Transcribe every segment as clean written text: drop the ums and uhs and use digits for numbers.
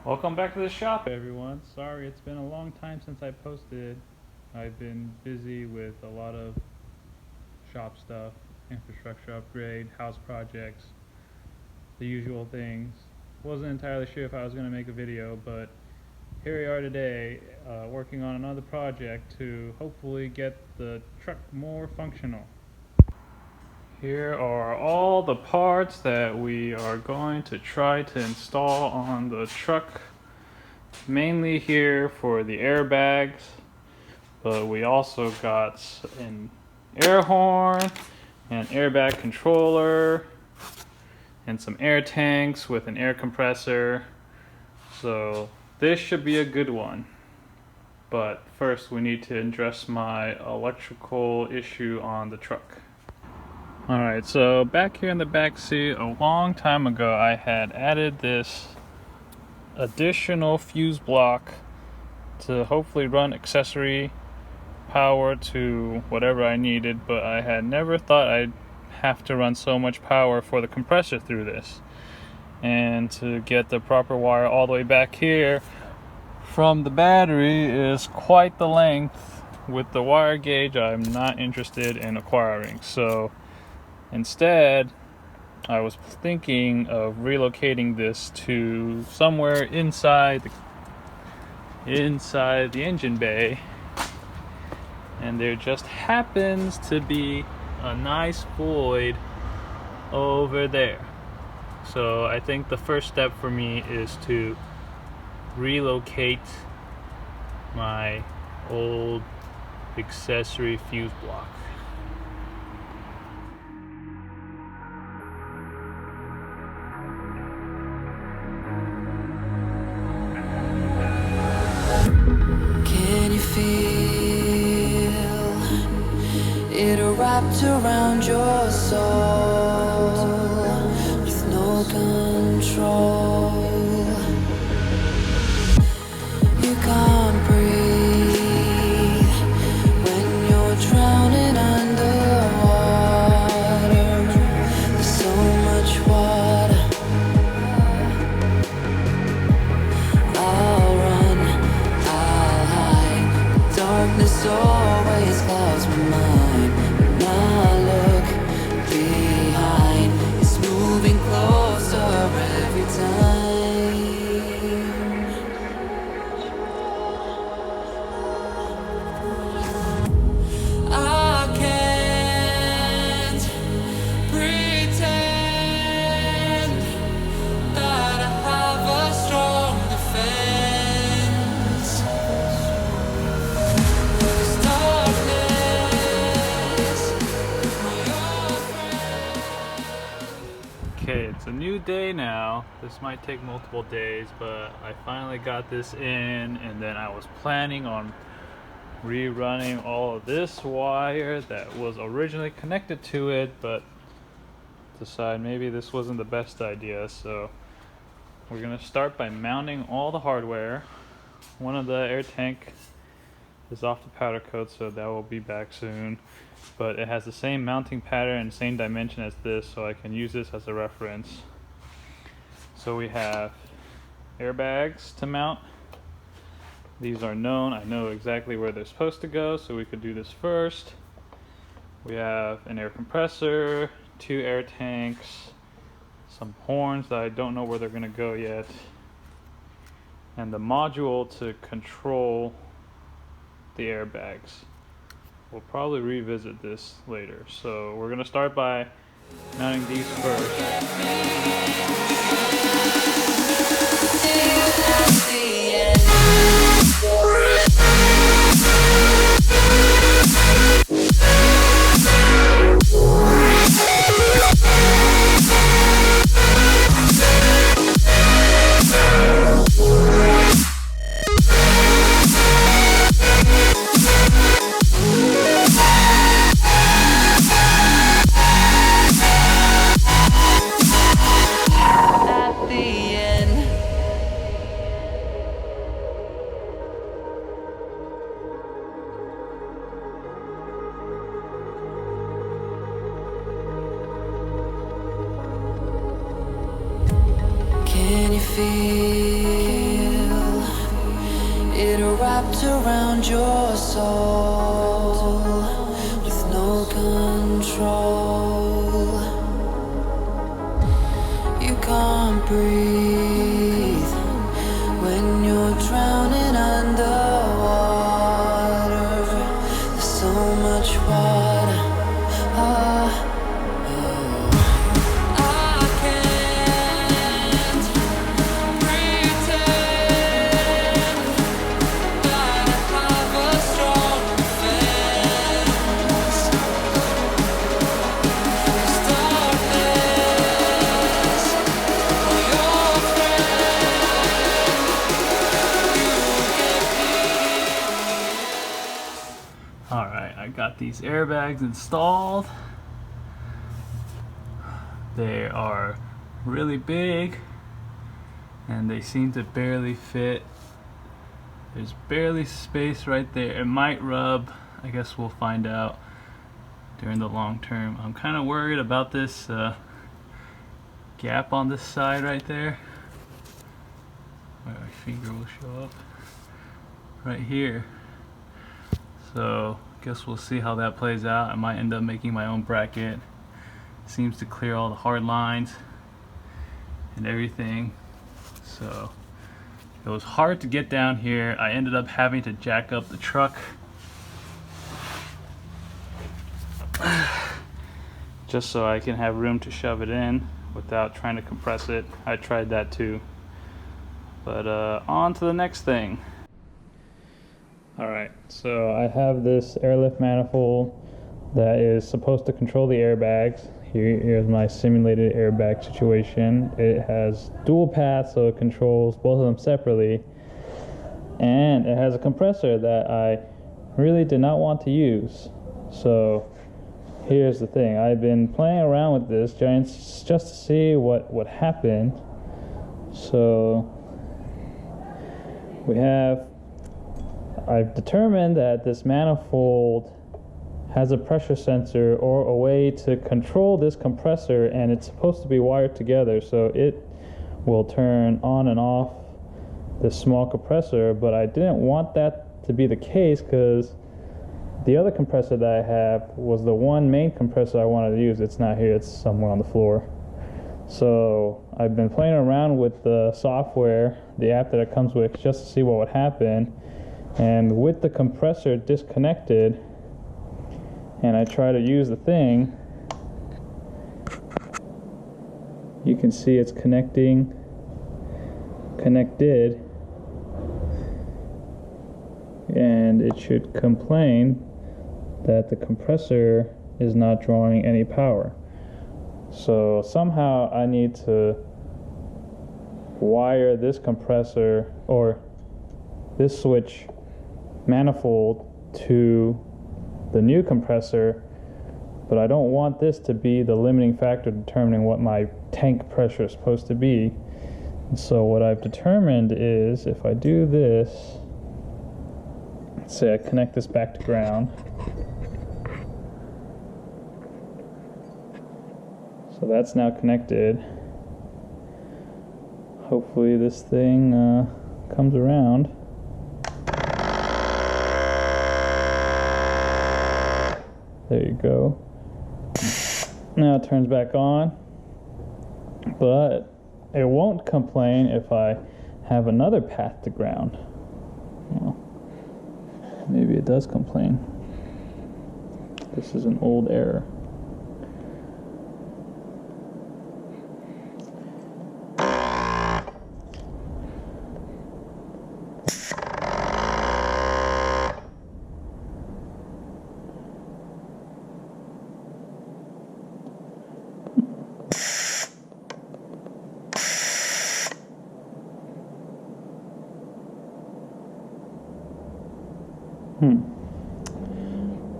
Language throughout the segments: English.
Welcome back to the shop, everyone. Sorry, it's been a long time since I posted. I've been busy with a lot of shop stuff, infrastructure upgrade, house projects, the usual things. Wasn't entirely sure if I was going to make a video, but here we are today, working on another project to hopefully get the truck more functional. Here are all the parts that we are going to try to install on the truck. Mainly here for the airbags, but we also got an air horn, an airbag controller, and some air tanks with an air compressor. So this should be a good one. But first we need to address my electrical issue on the truck. Alright, so back here in the back seat, a long time ago I had added this additional fuse block to hopefully run accessory power to whatever I needed, but I had never thought I'd have to run so much power for the compressor through this. And to get the proper wire all the way back here from the battery is quite the length. With the wire gauge, I'm not interested in acquiring. So instead, I was thinking of relocating this to somewhere inside the engine bay, and there just happens to be a nice void over there. So I think the first step for me is to relocate my old accessory fuse block. Can you feel it wrapped around your soul with no control? You can't breathe when you're drowning underwater. There's so much water. I'll run, I'll hide. Darkness always clouds my mind. When I look behind, it's moving closer every time. I can't pretend that I have a strong defense. This darkness, my old friend. Okay, it's a new day now. This might take multiple days, but I finally got this in, and then I was planning on rerunning all of this wire that was originally connected to it, but decided maybe this wasn't the best idea. So we're gonna start by mounting all the hardware. One of the air tank is off the powder coat, so that will be back soon, but it has the same mounting pattern and same dimension as this, so I can use this as a reference. So we have airbags to mount. These are known. I know exactly where they're supposed to go, so we could do this first. We have an air compressor, 2 air tanks, some horns that I don't know where they're going to go yet, and the module to control the airbags. We'll probably revisit this later. So we're going to start by mounting these first. Can you feel wrapped around your soul with no control. You can't breathe when you're drowning underwater. There's so much water. I can't pretend that I have a strong defense. 'Cause darkness, for your friend, you'll get beat. Alright, I got these airbags installed. They are really big and they seem to barely fit. There's barely space right there. It might rub. I guess we'll find out during the long term. I'm kind of worried about this gap on this side right there, where my finger will show up right here. So guess we'll see how that plays out. I might end up making my own bracket. Seems to clear all the hard lines and everything. So it was hard to get down here. I ended up having to jack up the truck just so I can have room to shove it in without trying to compress it. I tried that too. But on to the next thing. Alright, so I have this airlift manifold that is supposed to control the airbags. Here's my simulated airbag situation. It has dual paths, so it controls both of them separately. And it has a compressor that I really did not want to use. So here's the thing. I've been playing around with this just to see what would happen. So I've determined that this manifold has a pressure sensor or a way to control this compressor, and it's supposed to be wired together so it will turn on and off this small compressor. But I didn't want that to be the case because the other compressor that I have was the one main compressor I wanted to use. It's not here, it's somewhere on the floor. So I've been playing around with the software, the app that it comes with, just to see what would happen. And with the compressor disconnected, and I try to use the thing, you can see it's connected, and it should complain that the compressor is not drawing any power. So somehow I need to wire this compressor or this switch manifold to the new compressor, but I don't want this to be the limiting factor determining what my tank pressure is supposed to be. And so what I've determined is if I do this, let's say I connect this back to ground. So that's now connected. Hopefully this thing comes around. There you go. Now it turns back on, but it won't complain if I have another path to ground. Well, maybe it does complain. This is an old error.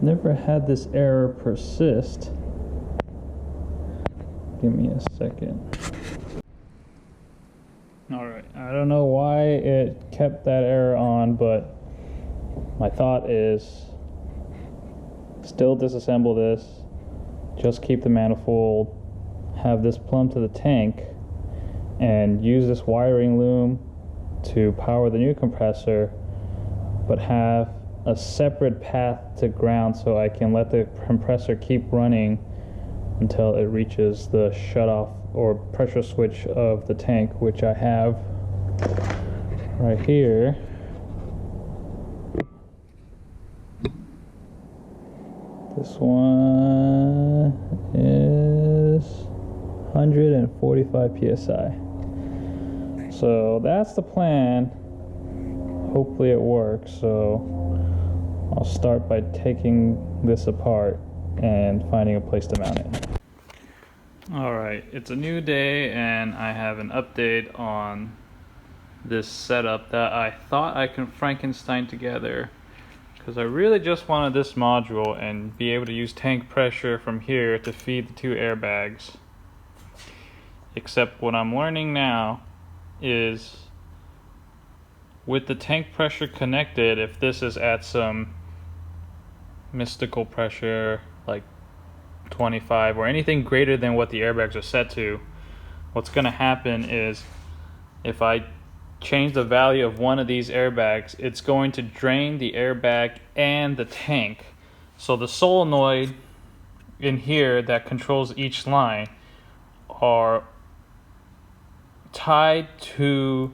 Never had this error persist. Give me a second. Alright, I don't know why it kept that error on, but my thought is still disassemble this, just keep the manifold, have this plumbed to the tank, and use this wiring loom to power the new compressor. but have a separate path to ground so I can let the compressor keep running until it reaches the shutoff or pressure switch of the tank, which I have right here. This one is 145 psi. So that's the plan. Hopefully it works. So I'll start by taking this apart and finding a place to mount it. Alright, it's a new day and I have an update on this setup that I thought I could Frankenstein together, because I really just wanted this module and be able to use tank pressure from here to feed the two airbags. Except what I'm learning now is with the tank pressure connected, if this is at some mystical pressure like 25 or anything greater than what the airbags are set to, what's going to happen is if I change the value of one of these airbags, it's going to drain the airbag and the tank. So the solenoid in here that controls each line are tied to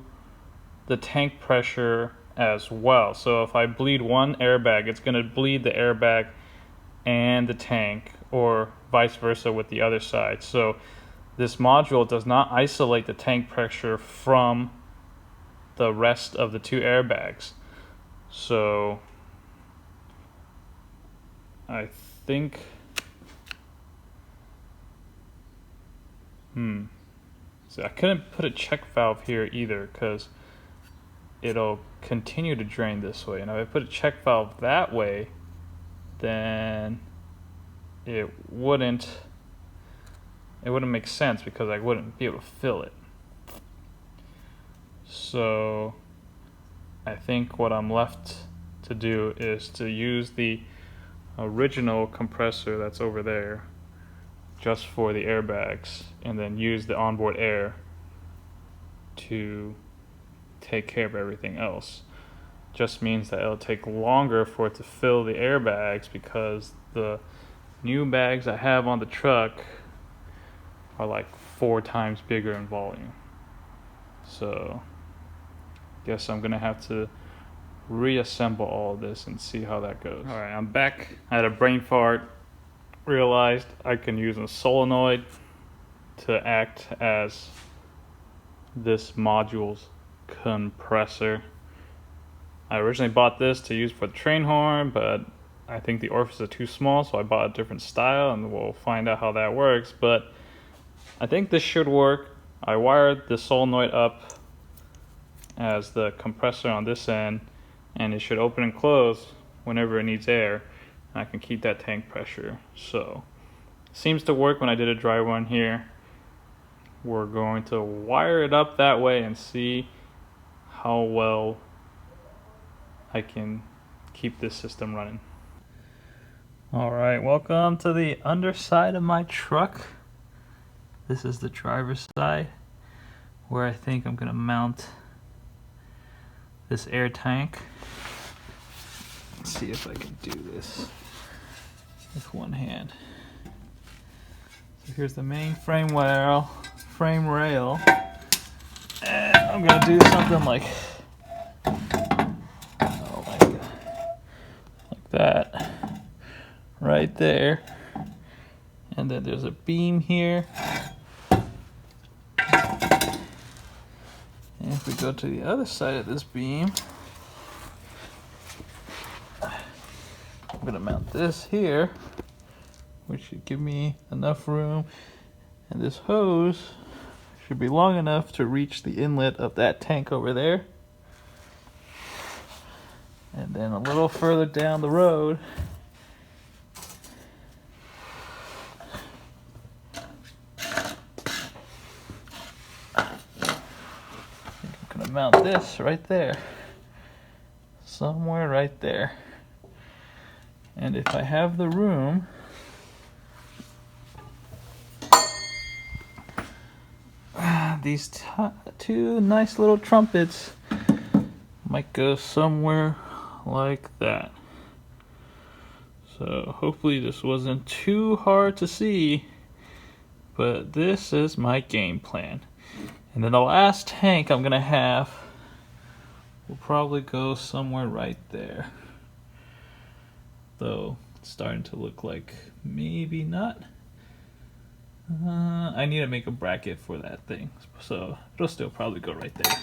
the tank pressure as well. So if I bleed one airbag, it's going to bleed the airbag and the tank, or vice versa with the other side. So this module does not isolate the tank pressure from the rest of the two airbags. So I think so I couldn't put a check valve here either because it'll continue to drain this way, and if I put a check valve that way, then it wouldn't make sense because I wouldn't be able to fill it. So I think what I'm left to do is to use the original compressor that's over there just for the airbags, and then use the onboard air to take care of everything else. Just means that it'll take longer for it to fill the airbags because the new bags I have on the truck are like 4 times bigger in volume. So guess I'm gonna have to reassemble all of this and see how that goes. Alright, I'm back. I had a brain fart. Realized I can use a solenoid to act as this module's compressor. I originally bought this to use for the train horn, but I think the orifices are too small, so I bought a different style, and we'll find out how that works. But I think this should work. I wired the solenoid up as the compressor on this end, and it should open and close whenever it needs air. I can keep that tank pressure. So seems to work when I did a dry run here. We're going to wire it up that way and see how well I can keep this system running. Alright, welcome to the underside of my truck. This is the driver's side where I think I'm going to mount this air tank. Let's see if I can do this with one hand. So here's the main frame rail, and I'm gonna do something like, oh my god, like that, right there, and then there's a beam here. And if we go to the other side of this beam, I'm gonna mount this here, which should give me enough room, and this hose should be long enough to reach the inlet of that tank over there. And then a little further down the road, I'm gonna mount this right there, somewhere right there. And if I have the room, these two nice little trumpets might go somewhere like that. So hopefully this wasn't too hard to see, but this is my game plan. And then the last tank I'm gonna have will probably go somewhere right there. Though it's starting to look like maybe not. I need to make a bracket for that thing, so it'll still probably go right there.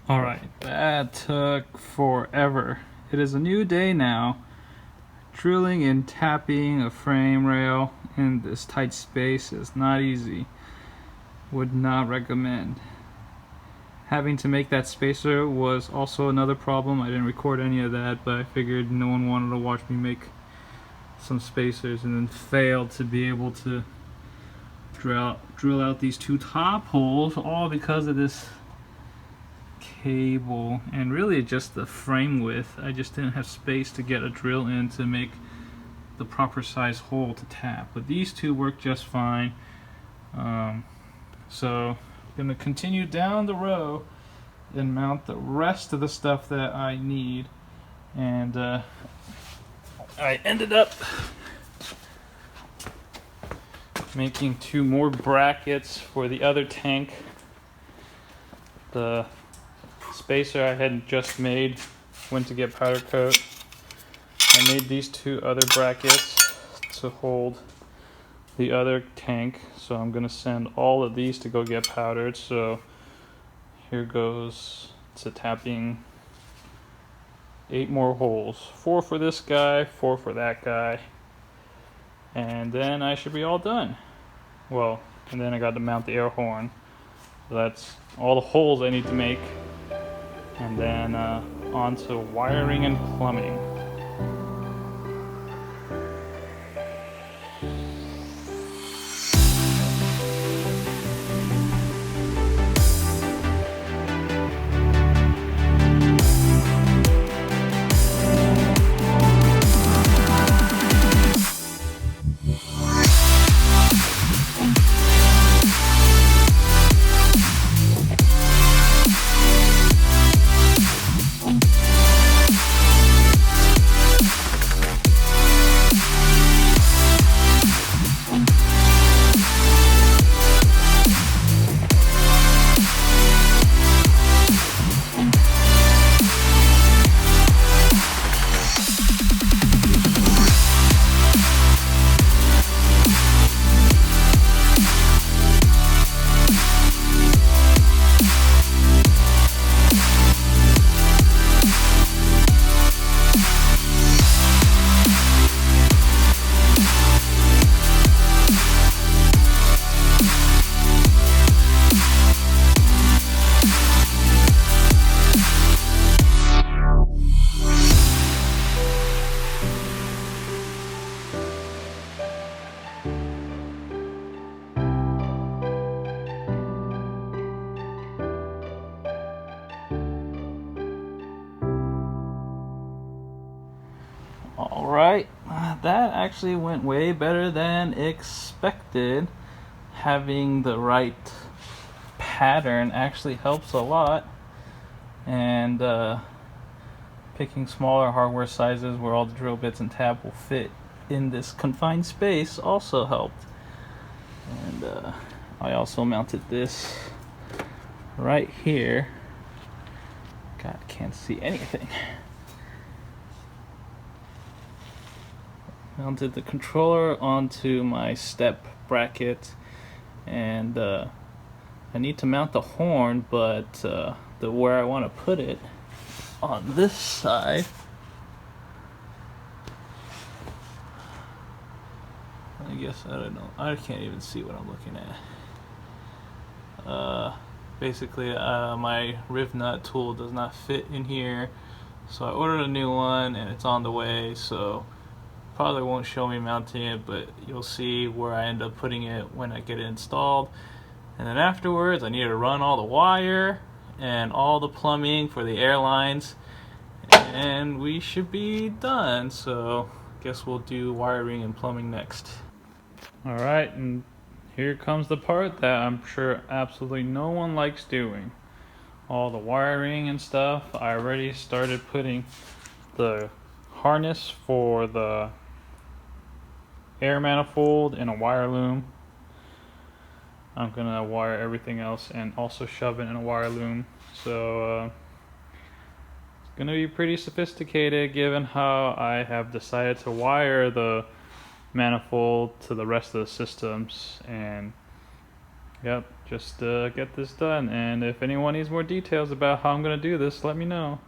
Alright, that took forever. It is a new day now. Drilling and tapping a frame rail in this tight space is not easy. Would not recommend. Having to make that spacer was also another problem. I didn't record any of that, but I figured no one wanted to watch me make some spacers and then failed to be able to drill out these two top holes, all because of this cable and really just the frame width. I just didn't have space to get a drill in to make the proper size hole to tap, but these two work just fine. So I'm gonna continue down the row and mount the rest of the stuff that I need, and I ended up making two more brackets for the other tank. The spacer I had just made went to get powder coat. I made these two other brackets to hold the other tank, so I'm gonna send all of these to go get powdered. So here goes to tapping 8 more holes, 4 for this guy, 4 for that guy, and then I should be all done. Well, and then I got to mount the air horn. So that's all the holes I need to make, and then on to wiring and plumbing. that actually went way better than expected. Having the right pattern actually helps a lot, and picking smaller hardware sizes where all the drill bits and tab will fit in this confined space also helped. And I also mounted this right here. God, I can't see anything. Mounted the controller onto my step bracket, and I need to mount the horn, but where I want to put it on this side, I guess, I don't know, I can't even see what I'm looking at. Basically my riv nut tool does not fit in here, so I ordered a new one and it's on the way, so probably won't show me mounting it, but you'll see where I end up putting it when I get it installed. And then afterwards I need to run all the wire and all the plumbing for the airlines, and we should be done. So I guess we'll do wiring and plumbing next. Alright, and here comes the part that I'm sure absolutely no one likes doing. All the wiring and stuff. I already started putting the harness for the air manifold in a wire loom. I'm gonna wire everything else and also shove it in a wire loom. So it's gonna be pretty sophisticated given how I have decided to wire the manifold to the rest of the systems. And yep, just get this done. And if anyone needs more details about how I'm gonna do this, let me know.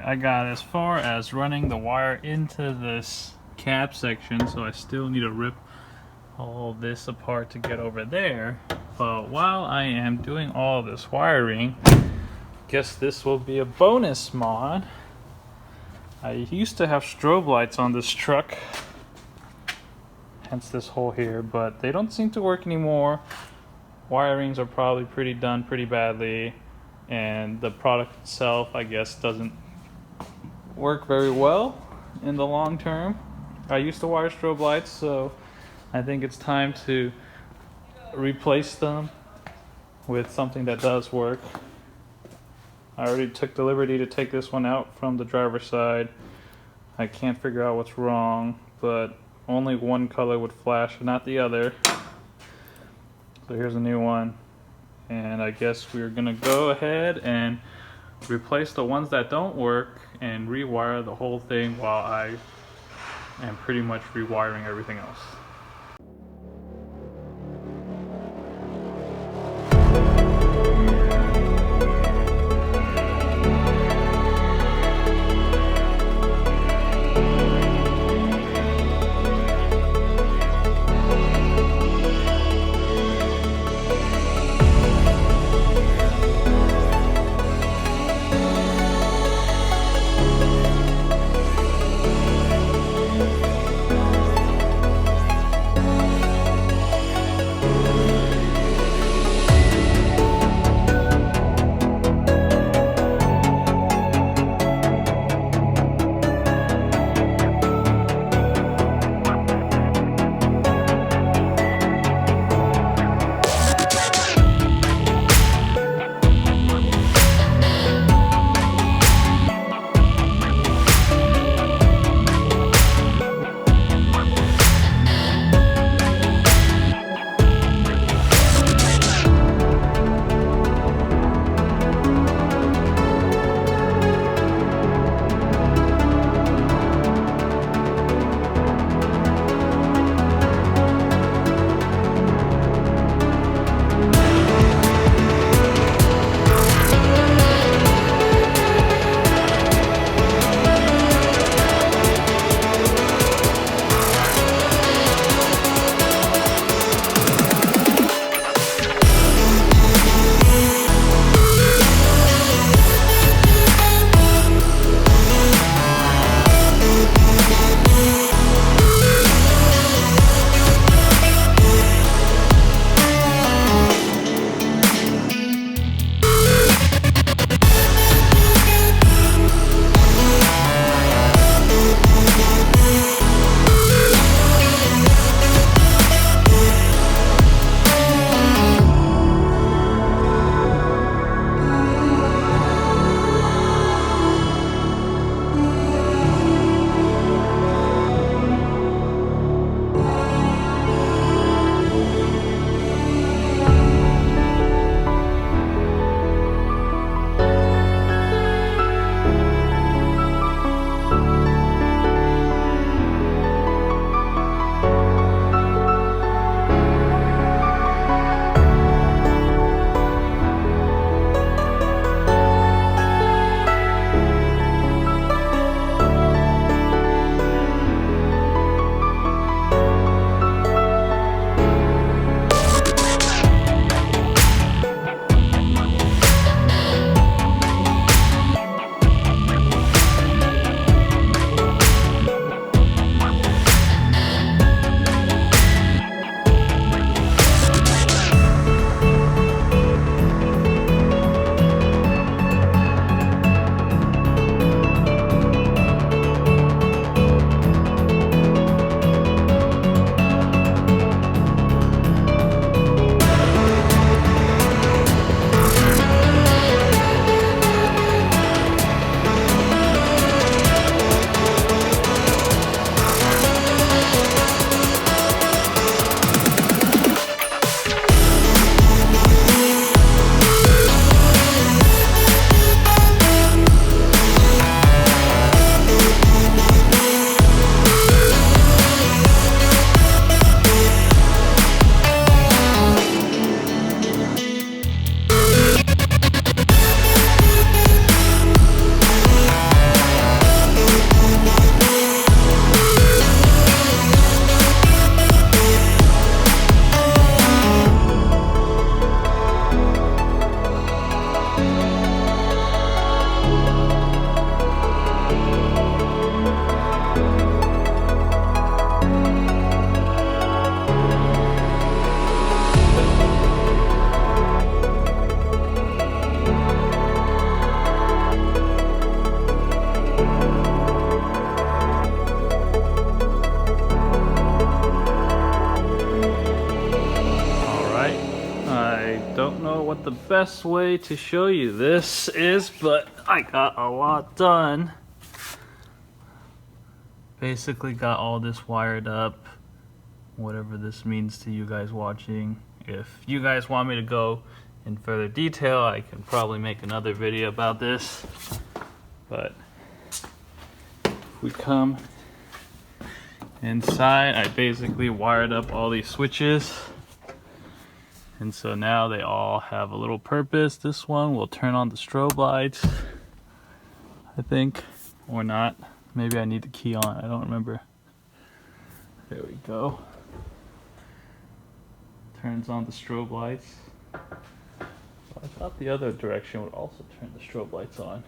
I got as far as running the wire into this cap section, so I still need to rip haul this apart to get over there. But while I am doing all this wiring, guess this will be a bonus mod. I used to have strobe lights on this truck, hence this hole here, but they don't seem to work anymore. Wirings are probably done pretty badly, and the product itself, I guess, doesn't work very well in the long term. I used to wire strobe lights, so I think it's time to replace them with something that does work. I already took the liberty to take this one out from the driver's side. I can't figure out what's wrong, but only one color would flash and not the other. So here's a new one. And I guess we're gonna go ahead and replace the ones that don't work and rewire the whole thing while I am pretty much rewiring everything else. what the best way to show you this is, but I got a lot done. Basically got all this wired up, whatever this means to you guys watching. If you guys want me to go in further detail, I can probably make another video about this. But if we come inside, I basically wired up all these switches. And so now they all have a little purpose. This one will turn on the strobe lights, I think, or not. Maybe I need the key on, I don't remember. There we go. Turns on the strobe lights. I thought the other direction would also turn the strobe lights on.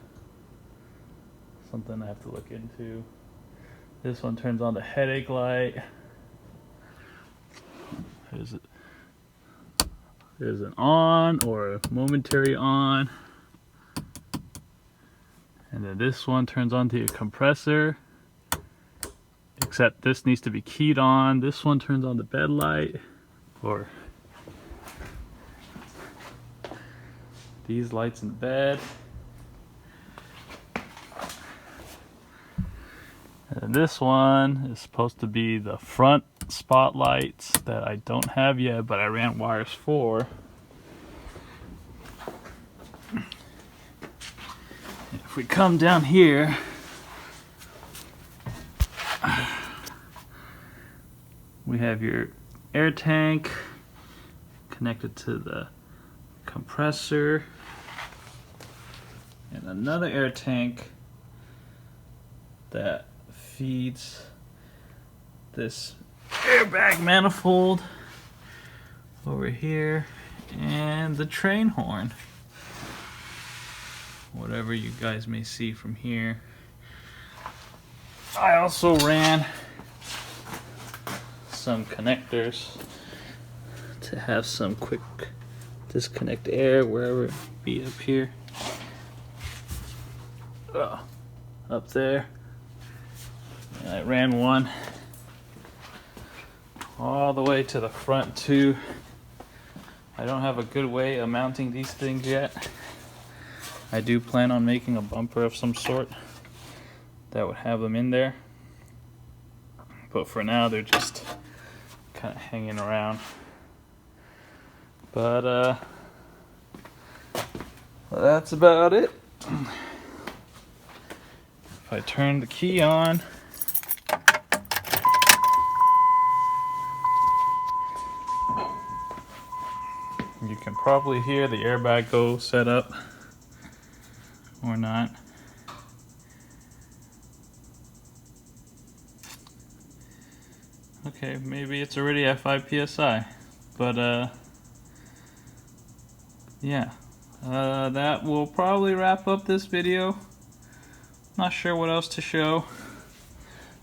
Something I have to look into. This one turns on the headache light. There's an on or a momentary on. And then this one turns on to your compressor. Except this needs to be keyed on. This one turns on the bed light. Or these lights in the bed. And this one is supposed to be the front spotlights that I don't have yet, but I ran wires for. If we come down here, we have your air tank connected to the compressor, and another air tank that feeds this airbag manifold over here, and the train horn, whatever you guys may see from here. I also ran some connectors to have some quick disconnect air wherever it be up here, up there. And I ran one all the way to the front too. I don't have a good way of mounting these things yet. I do plan on making a bumper of some sort that would have them in there, but for now they're just kind of hanging around. But that's about it. If I turn the key on, you can probably hear the airbag go set up or not. Okay, maybe it's already at 5 psi, but yeah, that will probably wrap up this video. Not sure what else to show.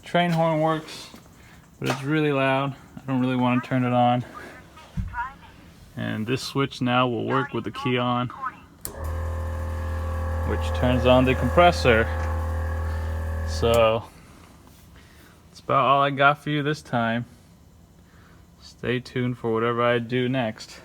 Train horn works, but it's really loud. I don't really want to turn it on. And this switch now will work with the key on, which turns on the compressor. So that's about all I got for you this time. Stay tuned for whatever I do next.